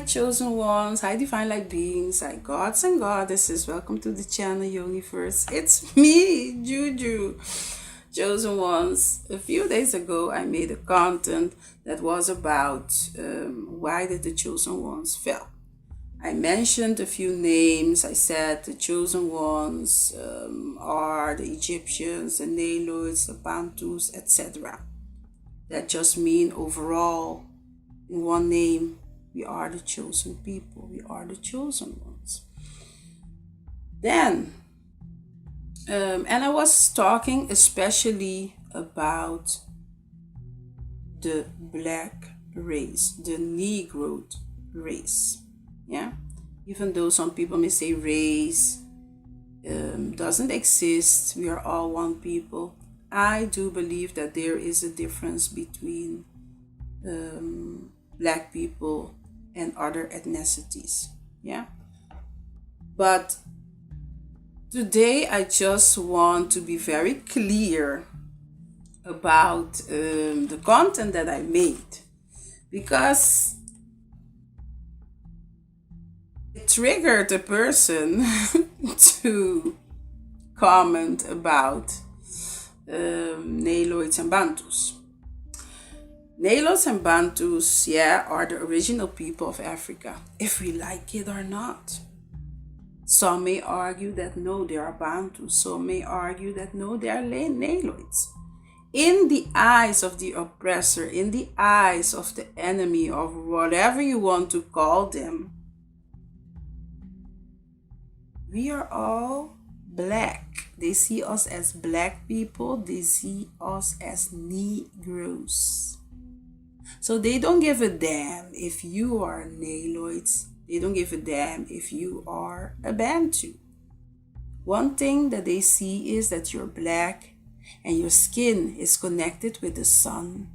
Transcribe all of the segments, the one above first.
chosen ones, hi divine light beings, hi gods and goddesses. Welcome to the channel Universe. It's me, Juju. Chosen ones. A few days ago, I made a content that was about why did the chosen ones fail. I mentioned a few names. I said the chosen ones are the Egyptians, the Niloids, the Bantus, etc. That just mean overall, in one name, we are the chosen people. We are the chosen ones. Then, and I was talking especially about the black race, the negro race. Yeah, even though some people may say race doesn't exist, we are all one people. I do believe that there is a difference between black people and other ethnicities. Yeah, but today I just want to be very clear about the content that I made, because it triggered a person to comment about Niloids and Bantus. Niloids and Bantus, yeah, are the original people of Africa, if we like it or not. Some may argue that no, they are Bantus. Some may argue that no, they are Niloids. In the eyes of the oppressor, in the eyes of the enemy, or whatever you want to call them, we are all black. They see us as black people. They see us as Negroes. So they don't give a damn if you are Niloids. They don't give a damn if you are a Bantu. One thing that they see is that you're black and your skin is connected with the sun,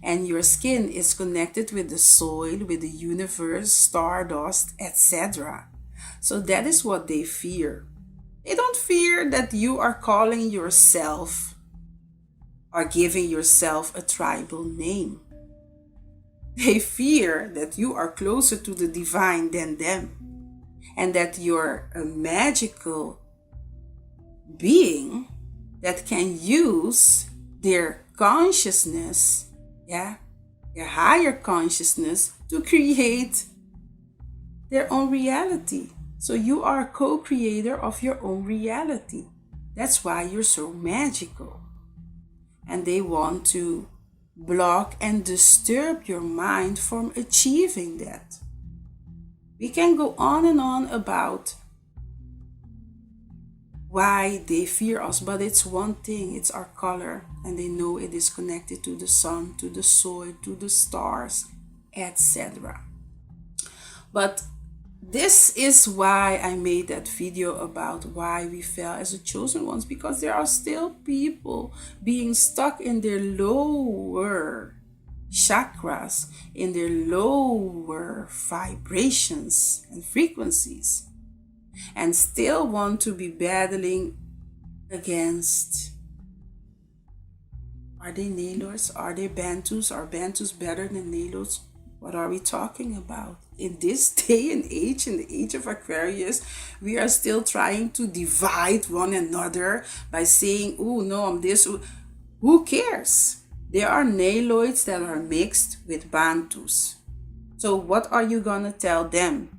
and your skin is connected with the soil, with the universe, stardust, etc. So that is what they fear. They don't fear that you are calling yourself or giving yourself a tribal name. They fear that you are closer to the divine than them, and that you're a magical being that can use their consciousness, their higher consciousness, to create their own reality. So you are a co-creator of your own reality. That's why you're so magical. And they want to block and disturb your mind from achieving that. We can go on and on about why they fear us, but it's one thing, it's our color, and they know it is connected to the sun, to the soil, to the stars, etc. But this is why I made that video about why we fell as the chosen ones, because there are still people being stuck in their lower chakras, in their lower vibrations and frequencies, and still want to be battling against, are they Niloids? Are they Bantus? Are Bantus better than Niloids? What are we talking about? In this day and age, in the age of Aquarius, we are still trying to divide one another by saying, oh no, I'm this. Who cares? There are Niloids that are mixed with Bantus. So what are you gonna tell them?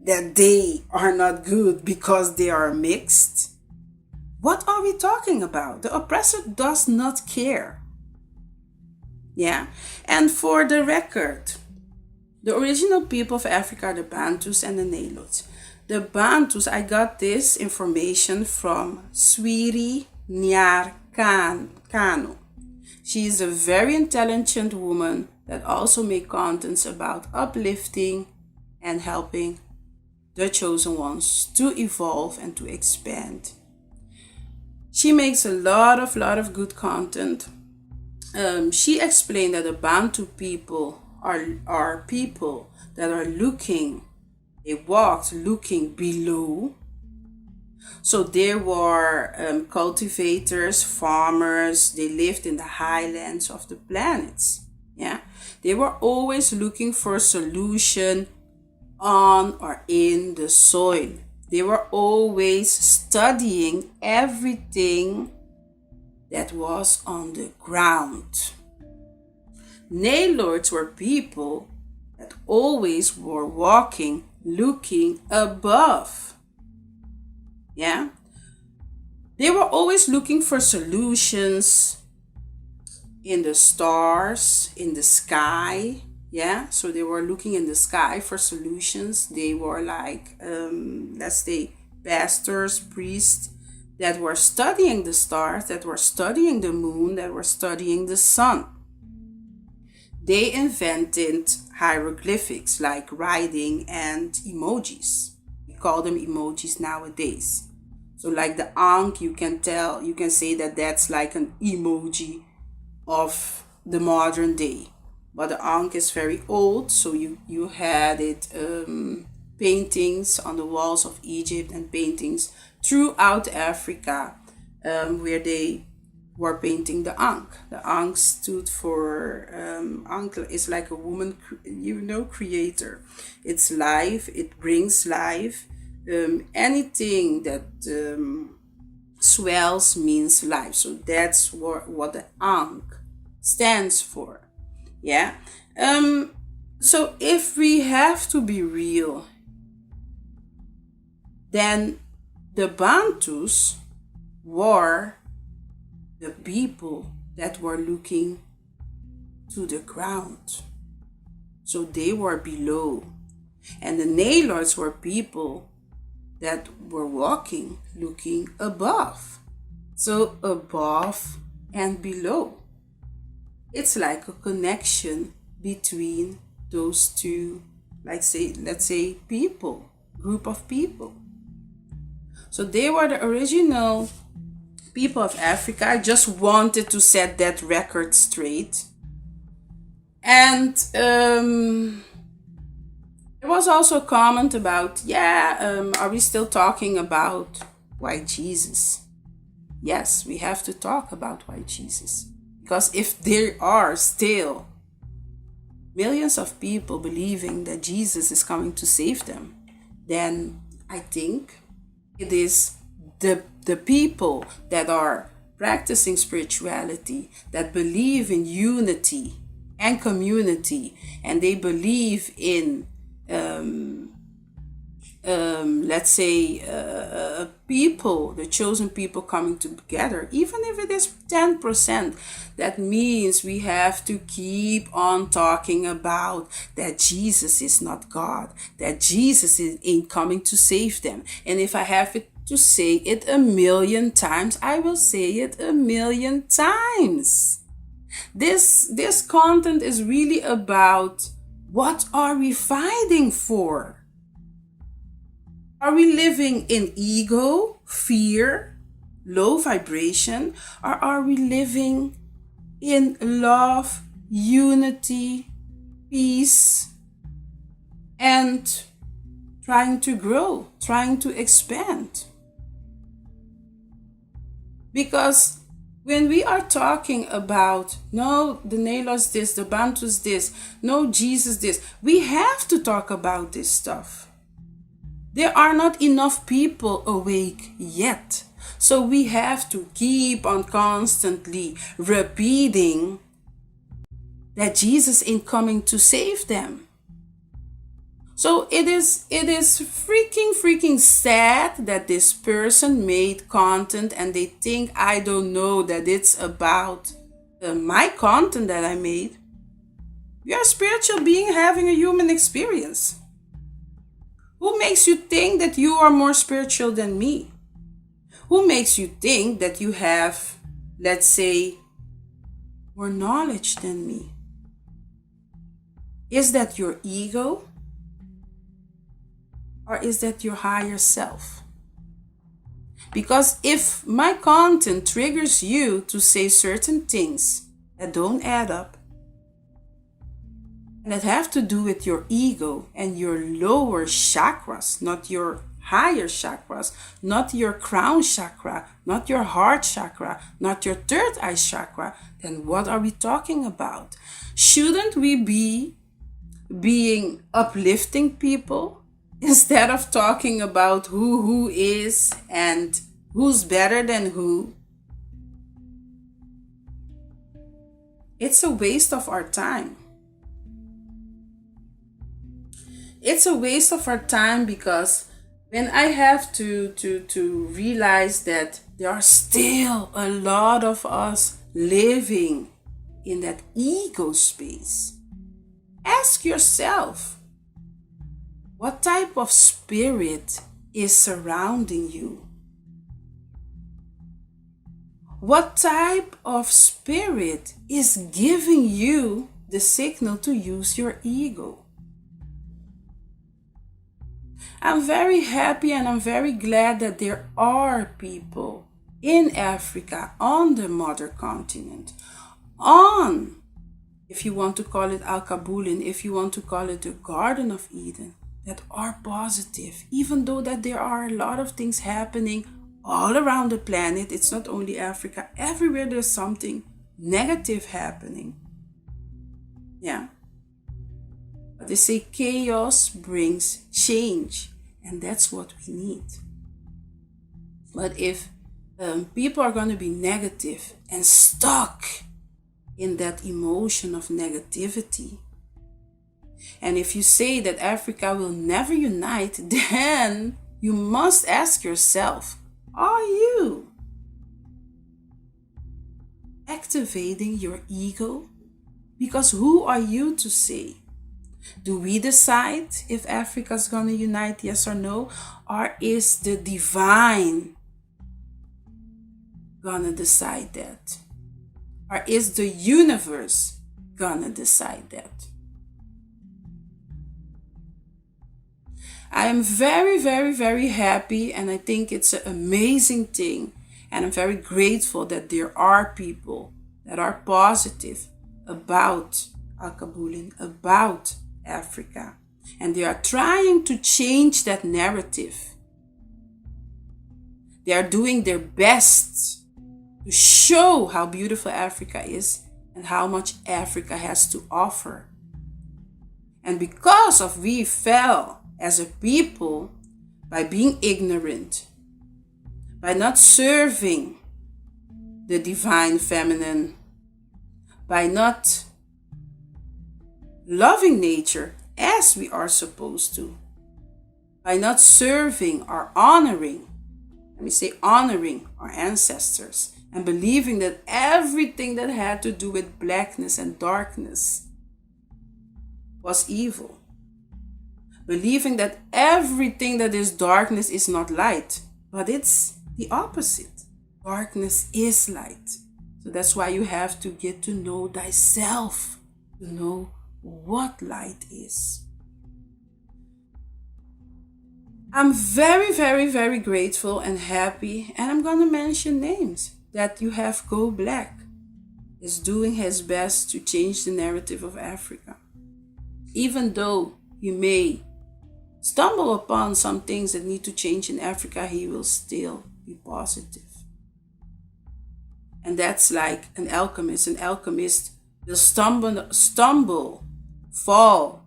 That they are not good because they are mixed? What are we talking about? The oppressor does not care. Yeah, and for the record, the original people of Africa are the Bantus and the Niloids. The Bantus, I got this information from Swiri Nyarkano. She is a very intelligent woman that also makes contents about uplifting and helping the chosen ones to evolve and to expand. She makes a lot of good content. She explained that the Bantu people are people that are they walked looking below. So there were cultivators, farmers, they lived in the highlands of the planets. Yeah, they were always looking for a solution on or in the soil. They were always studying everything that was on the ground. Nailords were people that always were walking, looking above. Yeah? They were always looking for solutions in the stars, in the sky. Yeah, so they were looking in the sky for solutions. They were like, let's say, pastors, priests that were studying the stars, that were studying the moon, that were studying the sun. They invented hieroglyphics like writing and emojis. We call them emojis nowadays. So like the ankh, you can say that that's like an emoji of the modern day. But the ankh is very old, so you had it paintings on the walls of Egypt and paintings throughout Africa where they were painting the ankh. The ankh stood for ankh is like a woman, creator. It's life. It brings life. Anything that swells means life. So that's what the ankh stands for. Yeah. So if we have to be real, then the Bantus were the people that were looking to the ground. So they were below. And the Nailords were people that were walking, looking above. So above and below. It's like a connection between those two, let's say people, group of people. So they were the original people of Africa. I just wanted to set that record straight. And there was also a comment about, are we still talking about white Jesus? Yes, we have to talk about white Jesus. Because if there are still millions of people believing that Jesus is coming to save them, then I think it is the people that are practicing spirituality, that believe in unity and community, and they believe in people, the chosen people coming together, even if it is 10%, that means we have to keep on talking about that Jesus is not God, that Jesus ain't coming to save them. And if I have to say it 1,000,000 times, I will say it 1,000,000 times. This content is really about what are we fighting for? Are we living in ego, fear, low vibration, or are we living in love, unity, peace, and trying to grow, trying to expand? Because when we are talking about, no, the Nailors this, the Bantus this, no, Jesus this, we have to talk about this stuff. There are not enough people awake yet. So we have to keep on constantly repeating that Jesus ain't coming to save them. So it is freaking sad that this person made content and they think I don't know that it's about my content that I made. We are a spiritual being having a human experience. Who makes you think that you are more spiritual than me? Who makes you think that you have, let's say, more knowledge than me? Is that your ego? Or is that your higher self? Because if my content triggers you to say certain things that don't add up, and that have to do with your ego and your lower chakras, not your higher chakras, not your crown chakra, not your heart chakra, not your third eye chakra, then what are we talking about? Shouldn't we be being uplifting people instead of talking about who is and who's better than who. It's a waste of our time. It's a waste of our time because when I have to realize that there are still a lot of us living in that ego space, ask yourself, what type of spirit is surrounding you? What type of spirit is giving you the signal to use your ego? I'm very happy and I'm very glad that there are people in Africa, on the mother continent, on, if you want to call it Al-Kabulin, if you want to call it the Garden of Eden, that are positive, even though that there are a lot of things happening all around the planet. It's not only Africa, everywhere there's something negative happening. Yeah. But they say chaos brings change, and that's what we need. But if people are going to be negative and stuck in that emotion of negativity, and if you say that Africa will never unite, then you must ask yourself, are you activating your ego? Because who are you to say? Do we decide if Africa is going to unite, yes or no? Or is the divine going to decide that? Or is the universe going to decide that? I am very, very, very happy, and I think it's an amazing thing. And I'm very grateful that there are people that are positive about Al-Kabulin, about Africa. And they are trying to change that narrative. They are doing their best to show how beautiful Africa is and how much Africa has to offer. And because of we fell as a people by being ignorant, by not serving the divine feminine, by not loving nature as we are supposed to, by not serving or honoring, honoring our ancestors, and believing that everything that had to do with blackness and darkness was evil. Believing that everything that is darkness is not light, but it's the opposite. Darkness is light. So that's why you have to get to know thyself, to know what light is. I'm very, very, very grateful and happy, and I'm going to mention names, that you have Go Black is doing his best to change the narrative of Africa. Even though he may stumble upon some things that need to change in Africa, he will still be positive. And that's like an alchemist. An alchemist will stumble, fall,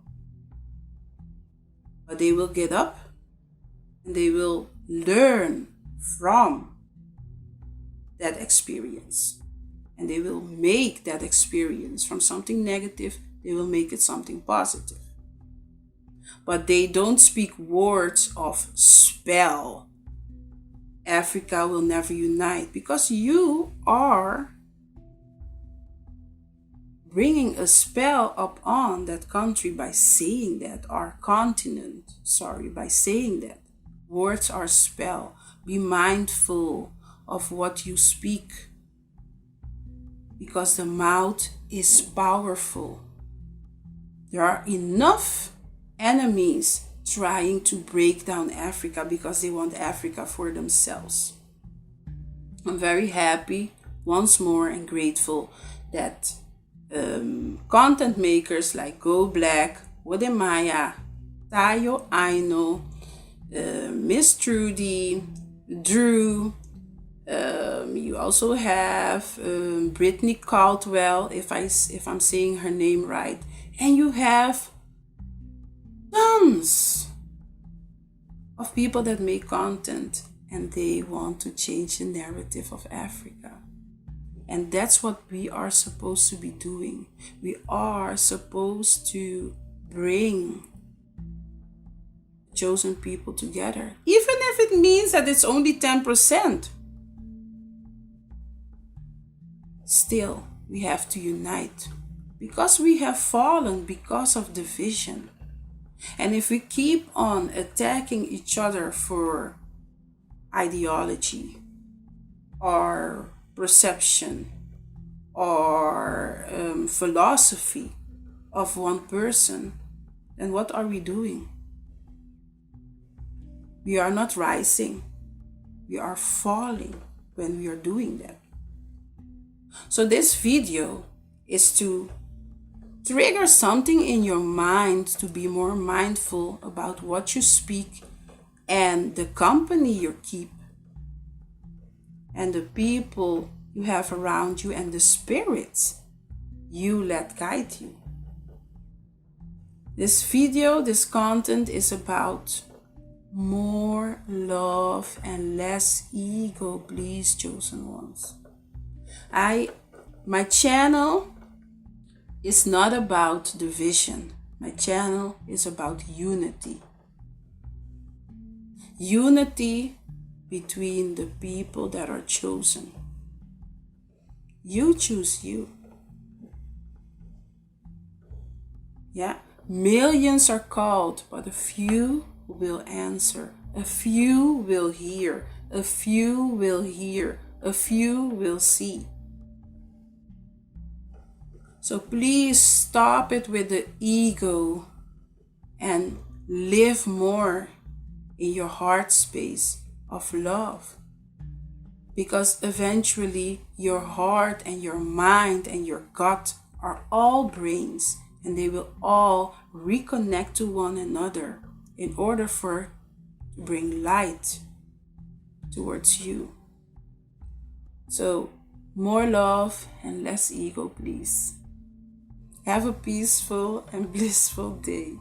but they will get up and they will learn from that experience. And they will make that experience from something negative, they will make it something positive. But they don't speak words of spell. Africa will never unite, because you are bringing a spell upon that country by saying that, our continent, by saying that. Words are spell. Be mindful of what you speak, because the mouth is powerful. There are enough enemies trying to break down Africa because they want Africa for themselves. I'm very happy once more and grateful that content makers like Go Black, Wodemaya, Tayo Aino, Miss Trudy, Drew, you also have Brittany Caldwell, if I'm saying her name right, and you have tons of people that make content and they want to change the narrative of Africa. And that's what we are supposed to be doing. We are supposed to bring chosen people together, even if it means that it's only 10%. Still, we have to unite because we have fallen because of division. And if we keep on attacking each other for ideology or perception or philosophy of one person, then what are we doing? We are not rising. We are falling when we are doing that. So this video is to trigger something in your mind to be more mindful about what you speak and the company you keep and the people you have around you and the spirits you let guide you. This video, this content is about more love and less ego, please, chosen ones. My channel is not about division. My channel is about unity. Unity between the people that are chosen. You choose you. Yeah, millions are called, but a few will answer. A few will hear. A few will hear. A few will see. So please stop it with the ego and live more in your heart space of love. Because eventually your heart and your mind and your gut are all brains and they will all reconnect to one another in order to bring light towards you. So more love and less ego, please. Have a peaceful and blissful day.